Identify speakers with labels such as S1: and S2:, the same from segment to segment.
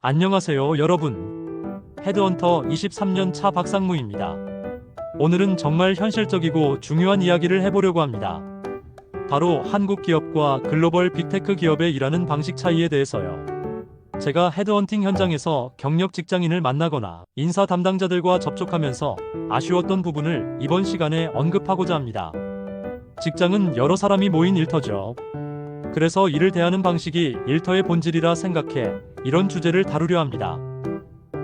S1: 안녕하세요, 여러분. 헤드헌터 23년 차 박상무입니다. 오늘은 정말 현실적이고 중요한 이야기를 해보려고 합니다. 바로 한국 기업과 글로벌 빅테크 기업의 일하는 방식 차이에 대해서요. 제가 헤드헌팅 현장에서 경력 직장인을 만나거나 인사 담당자들과 접촉하면서 아쉬웠던 부분을 이번 시간에 언급하고자 합니다. 직장은 여러 사람이 모인 일터죠. 그래서 일을 대하는 방식이 일터의 본질이라 생각해 이런 주제를 다루려 합니다.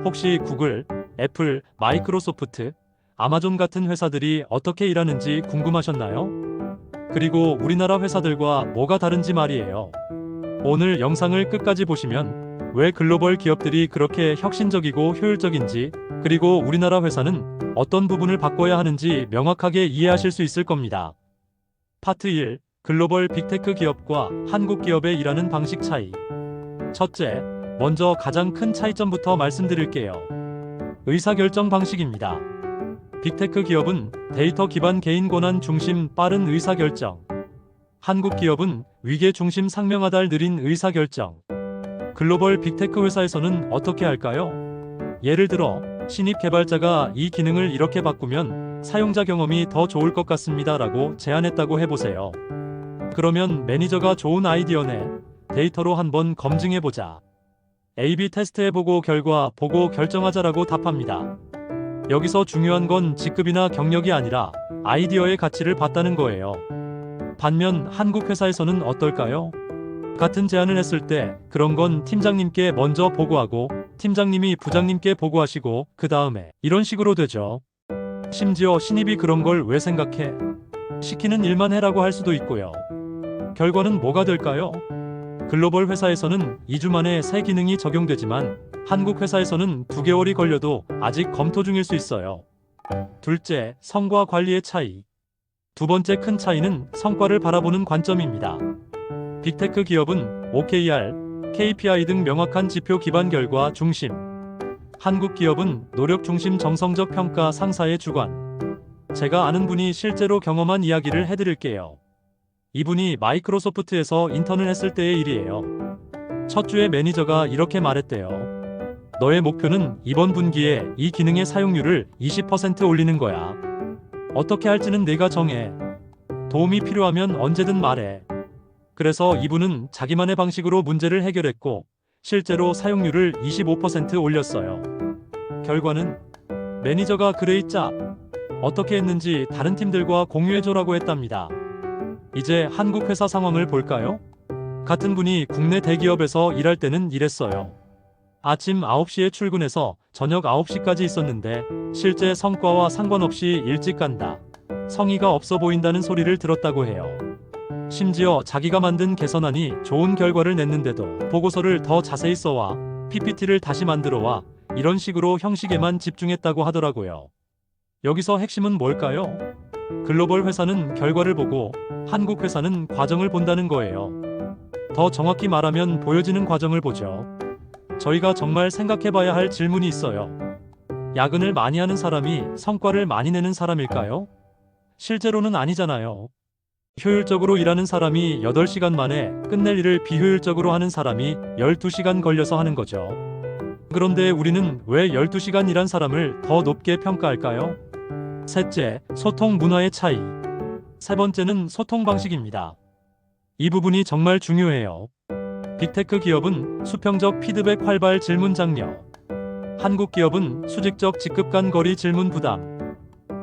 S1: 혹시 구글, 애플, 마이크로소프트, 아마존 같은 회사들이 어떻게 일하는지 궁금하셨나요? 그리고 우리나라 회사들과 뭐가 다른지 말이에요. 오늘 영상을 끝까지 보시면 왜 글로벌 기업들이 그렇게 혁신적이고 효율적인지, 그리고 우리나라 회사는 어떤 부분을 바꿔야 하는지 명확하게 이해하실 수 있을 겁니다. 파트 1. 글로벌 빅테크 기업과 한국 기업의 일하는 방식 차이. 첫째, 먼저 가장 큰 차이점부터 말씀드릴게요. 의사결정 방식입니다. 빅테크 기업은 데이터 기반 개인 권한 중심 빠른 의사결정. 한국 기업은 위계 중심 상명하달 느린 의사결정. 글로벌 빅테크 회사에서는 어떻게 할까요? 예를 들어, 신입 개발자가 이 기능을 이렇게 바꾸면 사용자 경험이 더 좋을 것 같습니다 라고 제안했다고 해보세요. 그러면 매니저가 좋은 아이디어네. 데이터로 한번 검증해보자. A/B 테스트해보고 결과 보고 결정하자라고 답합니다. 여기서 중요한 건 직급이나 경력이 아니라 아이디어의 가치를 봤다는 거예요. 반면 한국 회사에서는 어떨까요? 같은 제안을 했을 때 그런 건 팀장님께 먼저 보고하고 팀장님이 부장님께 보고하시고 그 다음에 이런 식으로 되죠. 심지어 신입이 그런 걸 왜 생각해? 시키는 일만 해라고 할 수도 있고요. 결과는 뭐가 될까요? 글로벌 회사에서는 2주 만에 새 기능이 적용되지만 한국 회사에서는 2개월이 걸려도 아직 검토 중일 수 있어요. 둘째, 성과 관리의 차이. 두 번째 큰 차이는 성과를 바라보는 관점입니다. 빅테크 기업은 OKR, KPI 등 명확한 지표 기반 결과 중심. 한국 기업은 노력 중심 정성적 평가 상사의 주관. 제가 아는 분이 실제로 경험한 이야기를 해드릴게요. 이분이 마이크로소프트에서 인턴을 했을 때의 일이에요. 첫 주에 매니저가 이렇게 말했대요. 너의 목표는 이번 분기에 이 기능의 사용률을 20% 올리는 거야. 어떻게 할지는 네가 정해. 도움이 필요하면 언제든 말해. 그래서 이분은 자기만의 방식으로 문제를 해결했고 실제로 사용률을 25% 올렸어요. 결과는 매니저가 그레이 짜 어떻게 했는지 다른 팀들과 공유해줘라고 했답니다. 이제 한국 회사 상황을 볼까요? 같은 분이 국내 대기업에서 일할 때는 이랬어요. 아침 9시에 출근해서 저녁 9시까지 있었는데 실제 성과와 상관없이 일찍 간다. 성의가 없어 보인다는 소리를 들었다고 해요. 심지어 자기가 만든 개선안이 좋은 결과를 냈는데도 보고서를 더 자세히 써와 PPT를 다시 만들어와 이런 식으로 형식에만 집중했다고 하더라고요. 여기서 핵심은 뭘까요? 글로벌 회사는 결과를 보고 한국 회사는 과정을 본다는 거예요. 더 정확히 말하면 보여지는 과정을 보죠. 저희가 정말 생각해봐야 할 질문이 있어요. 야근을 많이 하는 사람이 성과를 많이 내는 사람일까요? 실제로는 아니잖아요. 효율적으로 일하는 사람이 8시간 만에 끝낼 일을 비효율적으로 하는 사람이 12시간 걸려서 하는 거죠. 그런데 우리는 왜 12시간 일한 사람을 더 높게 평가할까요? 셋째, 소통 문화의 차이. 세 번째는 소통 방식입니다. 이 부분이 정말 중요해요. 빅테크 기업은 수평적 피드백 활발 질문 장려. 한국 기업은 수직적 직급 간 거리 질문 부담.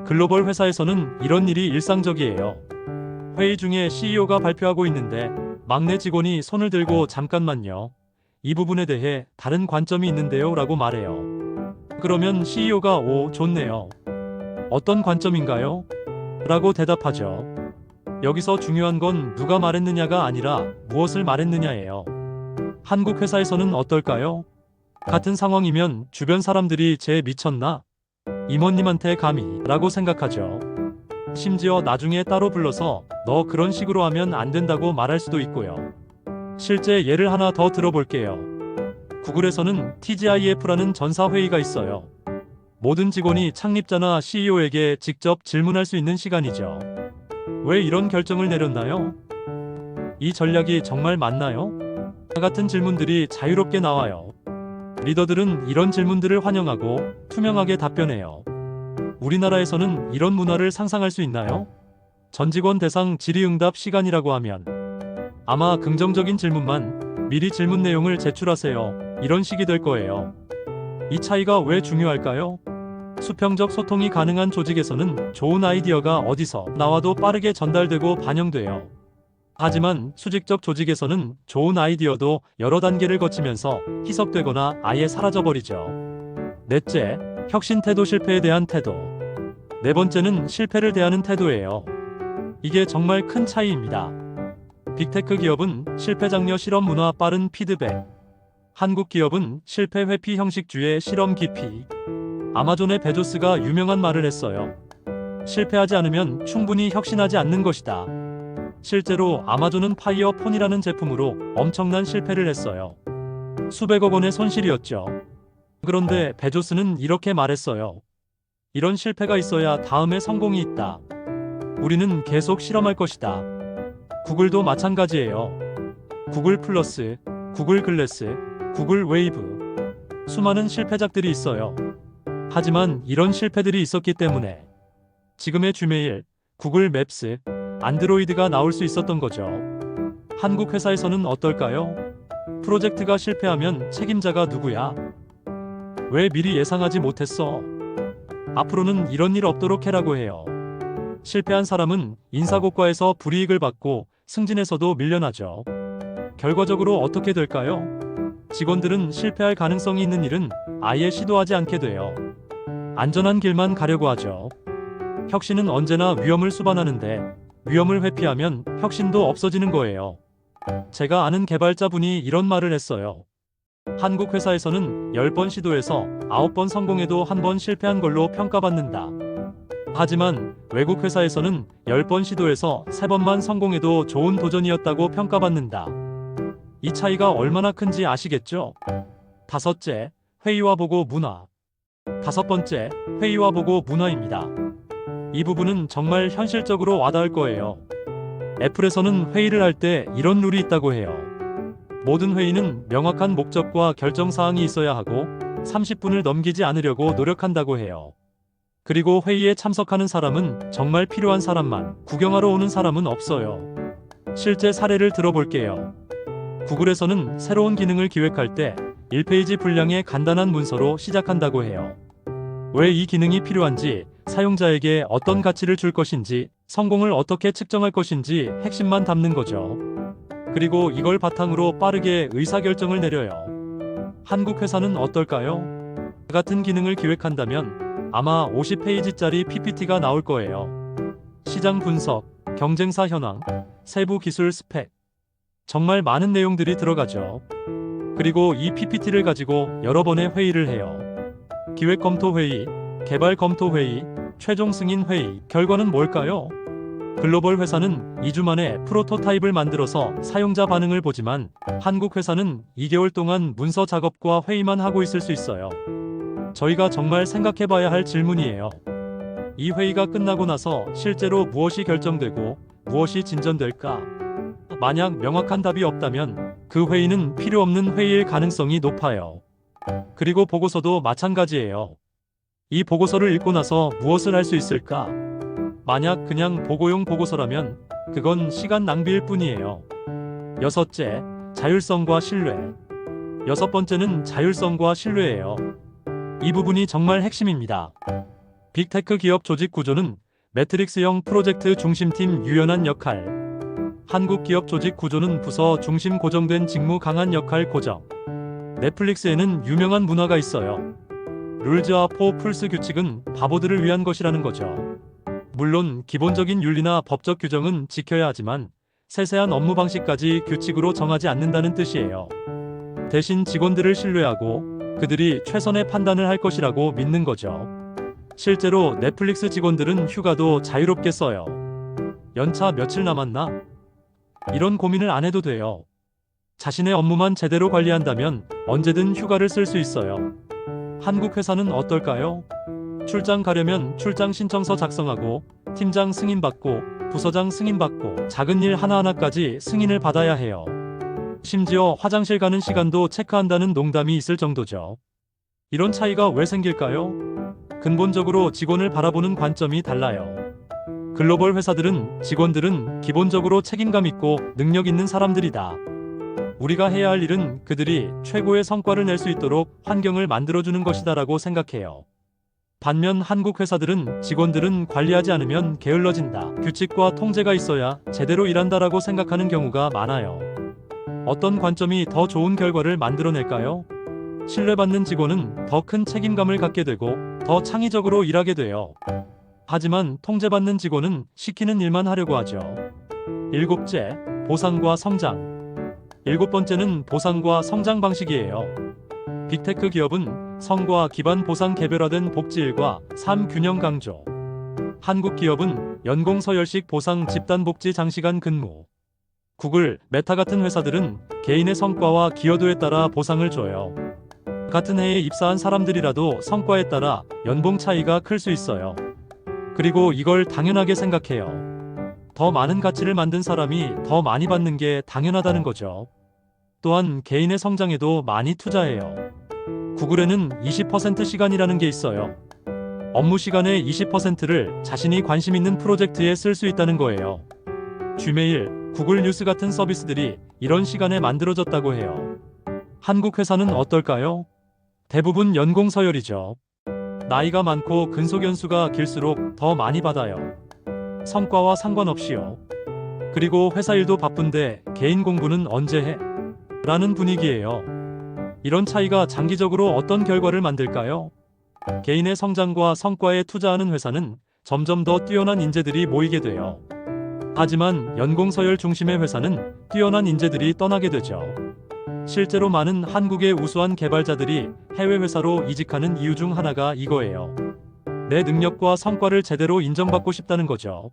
S1: 글로벌 회사에서는 이런 일이 일상적이에요. 회의 중에 CEO가 발표하고 있는데 막내 직원이 손을 들고 잠깐만요. 이 부분에 대해 다른 관점이 있는데요 라고 말해요. 그러면 CEO가 오, 좋네요. 어떤 관점인가요? 라고 대답하죠. 여기서 중요한 건 누가 말했느냐가 아니라 무엇을 말했느냐예요. 한국 회사에서는 어떨까요? 같은 상황이면 주변 사람들이 쟤 미쳤나? 임원님한테 감히 라고 생각하죠. 심지어 나중에 따로 불러서 너 그런 식으로 하면 안 된다고 말할 수도 있고요. 실제 예를 하나 더 들어볼게요. 구글에서는 TGIF라는 전사회의가 있어요. 모든 직원이 창립자나 CEO에게 직접 질문할 수 있는 시간이죠. 왜 이런 결정을 내렸나요? 이 전략이 정말 맞나요? 같은 질문들이 자유롭게 나와요. 리더들은 이런 질문들을 환영하고 투명하게 답변해요. 우리나라에서는 이런 문화를 상상할 수 있나요? 전 직원 대상 질의응답 시간이라고 하면 아마 긍정적인 질문만 미리 질문 내용을 제출하세요. 이런 식이 될 거예요. 이 차이가 왜 중요할까요? 수평적 소통이 가능한 조직에서는 좋은 아이디어가 어디서 나와도 빠르게 전달되고 반영돼요. 하지만 수직적 조직에서는 좋은 아이디어도 여러 단계를 거치면서 희석되거나 아예 사라져버리죠. 넷째, 혁신 태도 실패에 대한 태도. 네 번째는 실패를 대하는 태도예요. 이게 정말 큰 차이입니다. 빅테크 기업은 실패 장려 실험 문화 빠른 피드백. 한국 기업은 실패 회피 형식주의 실험 깊이. 아마존의 베조스가 유명한 말을 했어요. 실패하지 않으면 충분히 혁신하지 않는 것이다. 실제로 아마존은 파이어 폰이라는 제품으로 엄청난 실패를 했어요. 수백억 원의 손실이었죠. 그런데 베조스는 이렇게 말했어요. 이런 실패가 있어야 다음에 성공이 있다. 우리는 계속 실험할 것이다. 구글도 마찬가지예요. 구글 플러스, 구글 글래스, 구글 웨이브. 수많은 실패작들이 있어요. 하지만 이런 실패들이 있었기 때문에 지금의 지메일, 구글 맵스, 안드로이드가 나올 수 있었던 거죠. 한국 회사에서는 어떨까요? 프로젝트가 실패하면 책임자가 누구야? 왜 미리 예상하지 못했어? 앞으로는 이런 일 없도록 해라고 해요. 실패한 사람은 인사고과에서 불이익을 받고 승진에서도 밀려나죠. 결과적으로 어떻게 될까요? 직원들은 실패할 가능성이 있는 일은 아예 시도하지 않게 돼요. 안전한 길만 가려고 하죠. 혁신은 언제나 위험을 수반하는데 위험을 회피하면 혁신도 없어지는 거예요. 제가 아는 개발자분이 이런 말을 했어요. 한국 회사에서는 10번 시도해서 9번 성공해도 1번 실패한 걸로 평가받는다. 하지만 외국 회사에서는 10번 시도해서 3번만 성공해도 좋은 도전이었다고 평가받는다. 이 차이가 얼마나 큰지 아시겠죠? 다섯째, 회의와 보고 문화. 다섯 번째, 회의와 보고 문화입니다. 이 부분은 정말 현실적으로 와닿을 거예요. 애플에서는 회의를 할 때 이런 룰이 있다고 해요. 모든 회의는 명확한 목적과 결정사항이 있어야 하고 30분을 넘기지 않으려고 노력한다고 해요. 그리고 회의에 참석하는 사람은 정말 필요한 사람만, 구경하러 오는 사람은 없어요. 실제 사례를 들어볼게요. 구글에서는 새로운 기능을 기획할 때 1페이지 분량의 간단한 문서로 시작한다고 해요. 왜 이 기능이 필요한지, 사용자에게 어떤 가치를 줄 것인지, 성공을 어떻게 측정할 것인지 핵심만 담는 거죠. 그리고 이걸 바탕으로 빠르게 의사결정을 내려요. 한국 회사는 어떨까요? 같은 기능을 기획한다면 아마 50페이지짜리 PPT가 나올 거예요. 시장 분석, 경쟁사 현황, 세부 기술 스펙. 정말 많은 내용들이 들어가죠. 그리고 이 PPT를 가지고 여러 번의 회의를 해요. 기획 검토 회의, 개발 검토 회의, 최종 승인 회의. 결과는 뭘까요? 글로벌 회사는 2주 만에 프로토타입을 만들어서 사용자 반응을 보지만 한국 회사는 2개월 동안 문서 작업과 회의만 하고 있을 수 있어요. 저희가 정말 생각해봐야 할 질문이에요. 이 회의가 끝나고 나서 실제로 무엇이 결정되고 무엇이 진전될까? 만약 명확한 답이 없다면 그 회의는 필요 없는 회의일 가능성이 높아요. 그리고 보고서도 마찬가지예요. 이 보고서를 읽고 나서 무엇을 할 수 있을까? 만약 그냥 보고용 보고서라면 그건 시간 낭비일 뿐이에요. 여섯째, 자율성과 신뢰. 여섯 번째는 자율성과 신뢰예요. 이 부분이 정말 핵심입니다. 빅테크 기업 조직 구조는 매트릭스형 프로젝트 중심팀 유연한 역할. 한국 기업 조직 구조는 부서 중심 고정된 직무 강한 역할 고정. 넷플릭스에는 유명한 문화가 있어요. 룰즈와 풀스 규칙은 바보들을 위한 것이라는 거죠. 물론 기본적인 윤리나 법적 규정은 지켜야 하지만 세세한 업무 방식까지 규칙으로 정하지 않는다는 뜻이에요. 대신 직원들을 신뢰하고 그들이 최선의 판단을 할 것이라고 믿는 거죠. 실제로 넷플릭스 직원들은 휴가도 자유롭게 써요. 연차 며칠 남았나? 이런 고민을 안 해도 돼요. 자신의 업무만 제대로 관리한다면 언제든 휴가를 쓸 수 있어요. 한국 회사는 어떨까요? 출장 가려면 출장 신청서 작성하고 팀장 승인받고 부서장 승인받고 작은 일 하나하나까지 승인을 받아야 해요. 심지어 화장실 가는 시간도 체크한다는 농담이 있을 정도죠. 이런 차이가 왜 생길까요? 근본적으로 직원을 바라보는 관점이 달라요. 글로벌 회사들은 직원들은 기본적으로 책임감 있고 능력 있는 사람들이다. 우리가 해야 할 일은 그들이 최고의 성과를 낼 수 있도록 환경을 만들어주는 것이다라고 생각해요. 반면 한국 회사들은 직원들은 관리하지 않으면 게을러진다. 규칙과 통제가 있어야 제대로 일한다라고 생각하는 경우가 많아요. 어떤 관점이 더 좋은 결과를 만들어낼까요? 신뢰받는 직원은 더 큰 책임감을 갖게 되고 더 창의적으로 일하게 돼요. 하지만 통제받는 직원은 시키는 일만 하려고 하죠. 일곱째, 보상과 성장. 일곱 번째는 보상과 성장 방식이에요. 빅테크 기업은 성과 기반 보상 개별화된 복지일과 삶 균형 강조. 한국 기업은 연공 서열식 보상 집단 복지 장시간 근무. 구글, 메타 같은 회사들은 개인의 성과와 기여도에 따라 보상을 줘요. 같은 해에 입사한 사람들이라도 성과에 따라 연봉 차이가 클 수 있어요. 그리고 이걸 당연하게 생각해요. 더 많은 가치를 만든 사람이 더 많이 받는 게 당연하다는 거죠. 또한 개인의 성장에도 많이 투자해요. 구글에는 20% 시간이라는 게 있어요. 업무 시간의 20%를 자신이 관심 있는 프로젝트에 쓸 수 있다는 거예요. 지메일, 구글 뉴스 같은 서비스들이 이런 시간에 만들어졌다고 해요. 한국 회사는 어떨까요? 대부분 연공 서열이죠. 나이가 많고 근속 연수가 길수록 더 많이 받아요. 성과와 상관없이요. 그리고 회사 일도 바쁜데 개인 공부는 언제 해? 라는 분위기예요. 이런 차이가 장기적으로 어떤 결과를 만들까요? 개인의 성장과 성과에 투자하는 회사는 점점 더 뛰어난 인재들이 모이게 돼요. 하지만 연공 서열 중심의 회사는 뛰어난 인재들이 떠나게 되죠. 실제로 많은 한국의 우수한 개발자들이 해외 회사로 이직하는 이유 중 하나가 이거예요. 내 능력과 성과를 제대로 인정받고 싶다는 거죠.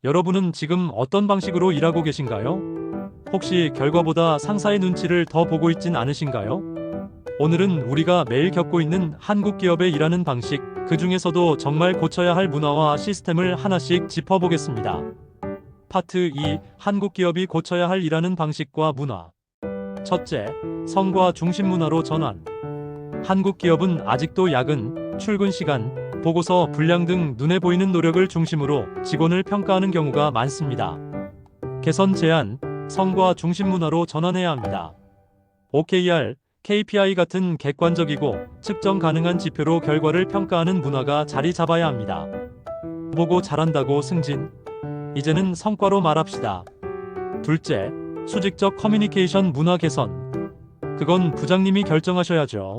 S1: 여러분은 지금 어떤 방식으로 일하고 계신가요? 혹시 결과보다 상사의 눈치를 더 보고 있진 않으신가요? 오늘은 우리가 매일 겪고 있는 한국 기업의 일하는 방식, 그 중에서도 정말 고쳐야 할 문화와 시스템을 하나씩 짚어보겠습니다. 파트 2. 한국 기업이 고쳐야 할 일하는 방식과 문화. 첫째, 성과 중심 문화로 전환. 한국 기업은 아직도 야근, 출근 시간, 보고서 분량 등 눈에 보이는 노력을 중심으로 직원을 평가하는 경우가 많습니다. 개선 제안, 성과 중심 문화로 전환해야 합니다. OKR, KPI 같은 객관적이고 측정 가능한 지표로 결과를 평가하는 문화가 자리 잡아야 합니다. 보고 잘한다고 승진. 이제는 성과로 말합시다. 둘째, 수직적 커뮤니케이션 문화 개선. 그건 부장님이 결정하셔야죠.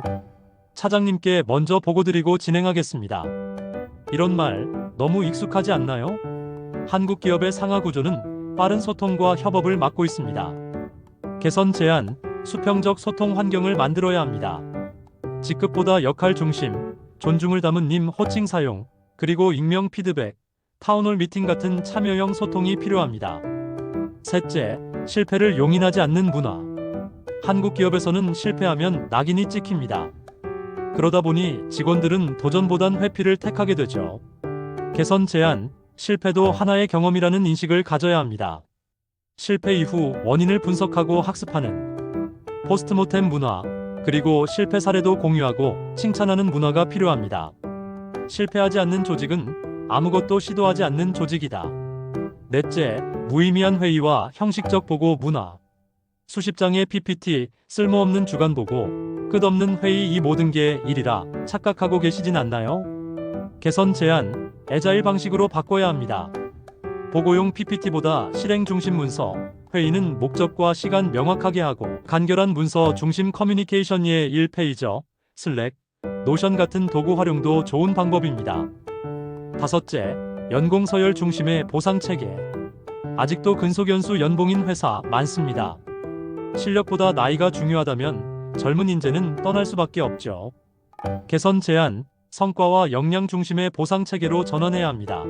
S1: 차장님께 먼저 보고드리고 진행하겠습니다. 이런 말 너무 익숙하지 않나요? 한국 기업의 상하 구조는 빠른 소통과 협업을 막고 있습니다. 개선 제안, 수평적 소통 환경을 만들어야 합니다. 직급보다 역할 중심, 존중을 담은 님 호칭 사용, 그리고 익명 피드백, 타운홀 미팅 같은 참여형 소통이 필요합니다. 셋째, 실패를 용인하지 않는 문화. 한국 기업에서는 실패하면 낙인이 찍힙니다. 그러다 보니 직원들은 도전보단 회피를 택하게 되죠. 개선 제안, 실패도 하나의 경험이라는 인식을 가져야 합니다. 실패 이후 원인을 분석하고 학습하는 포스트모템 문화, 그리고 실패 사례도 공유하고 칭찬하는 문화가 필요합니다. 실패하지 않는 조직은 아무것도 시도하지 않는 조직이다. 넷째, 무의미한 회의와 형식적 보고 문화. 수십 장의 PPT, 쓸모없는 주간 보고, 끝없는 회의, 이 모든 게 일이라 착각하고 계시진 않나요? 개선 제안, 애자일 방식으로 바꿔야 합니다. 보고용 PPT보다 실행 중심 문서, 회의는 목적과 시간 명확하게 하고 간결한 문서 중심 커뮤니케이션의 1페이저, 슬랙, 노션 같은 도구 활용도 좋은 방법입니다. 다섯째, 연공 서열 중심의 보상 체계. 아직도 근속연수 연봉인 회사 많습니다. 실력보다 나이가 중요하다면 젊은 인재는 떠날 수밖에 없죠. 개선 제안, 성과와 역량 중심의 보상 체계로 전환해야 합니다.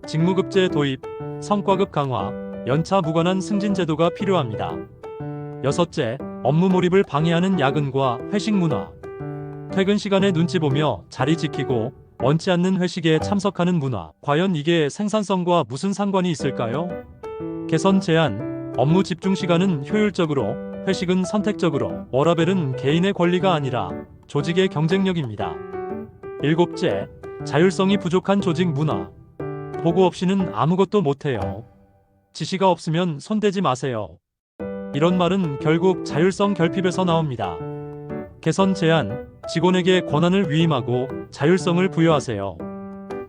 S1: 직무급제 도입, 성과급 강화, 연차 무관한 승진 제도가 필요합니다. 여섯째, 업무 몰입을 방해하는 야근과 회식 문화. 퇴근 시간에 눈치 보며 자리 지키고 원치 않는 회식에 참석하는 문화. 과연 이게 생산성과 무슨 상관이 있을까요? 개선 제안, 업무 집중 시간은 효율적으로, 회식은 선택적으로, 워라밸은 개인의 권리가 아니라 조직의 경쟁력입니다. 일곱째, 자율성이 부족한 조직 문화. 보고 없이는 아무것도 못해요. 지시가 없으면 손대지 마세요. 이런 말은 결국 자율성 결핍에서 나옵니다. 개선 제안, 직원에게 권한을 위임하고 자율성을 부여하세요.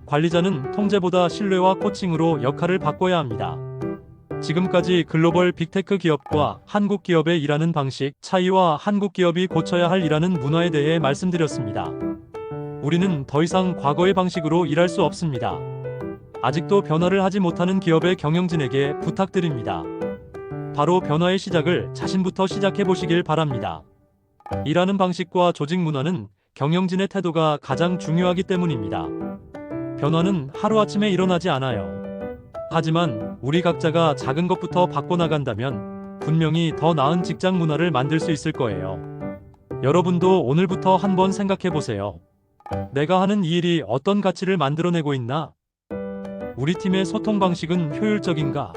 S1: 관리자는 통제보다 신뢰와 코칭으로 역할을 바꿔야 합니다. 지금까지 글로벌 빅테크 기업과 한국 기업의 일하는 방식 차이와 한국 기업이 고쳐야 할 일하는 문화에 대해 말씀드렸습니다. 우리는 더 이상 과거의 방식으로 일할 수 없습니다. 아직도 변화를 하지 못하는 기업의 경영진에게 부탁드립니다. 바로 변화의 시작을 자신부터 시작해 보시길 바랍니다. 일하는 방식과 조직 문화는 경영진의 태도가 가장 중요하기 때문입니다. 변화는 하루아침에 일어나지 않아요. 하지만 우리 각자가 작은 것부터 바꿔나간다면 분명히 더 나은 직장 문화를 만들 수 있을 거예요. 여러분도 오늘부터 한번 생각해 보세요. 내가 하는 이 일이 어떤 가치를 만들어내고 있나? 우리 팀의 소통 방식은 효율적인가?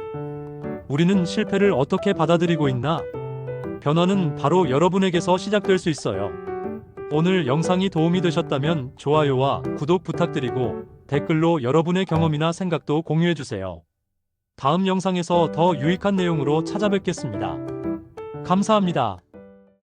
S1: 우리는 실패를 어떻게 받아들이고 있나? 변화는 바로 여러분에게서 시작될 수 있어요. 오늘 영상이 도움이 되셨다면 좋아요와 구독 부탁드리고 댓글로 여러분의 경험이나 생각도 공유해주세요. 다음 영상에서 더 유익한 내용으로 찾아뵙겠습니다. 감사합니다.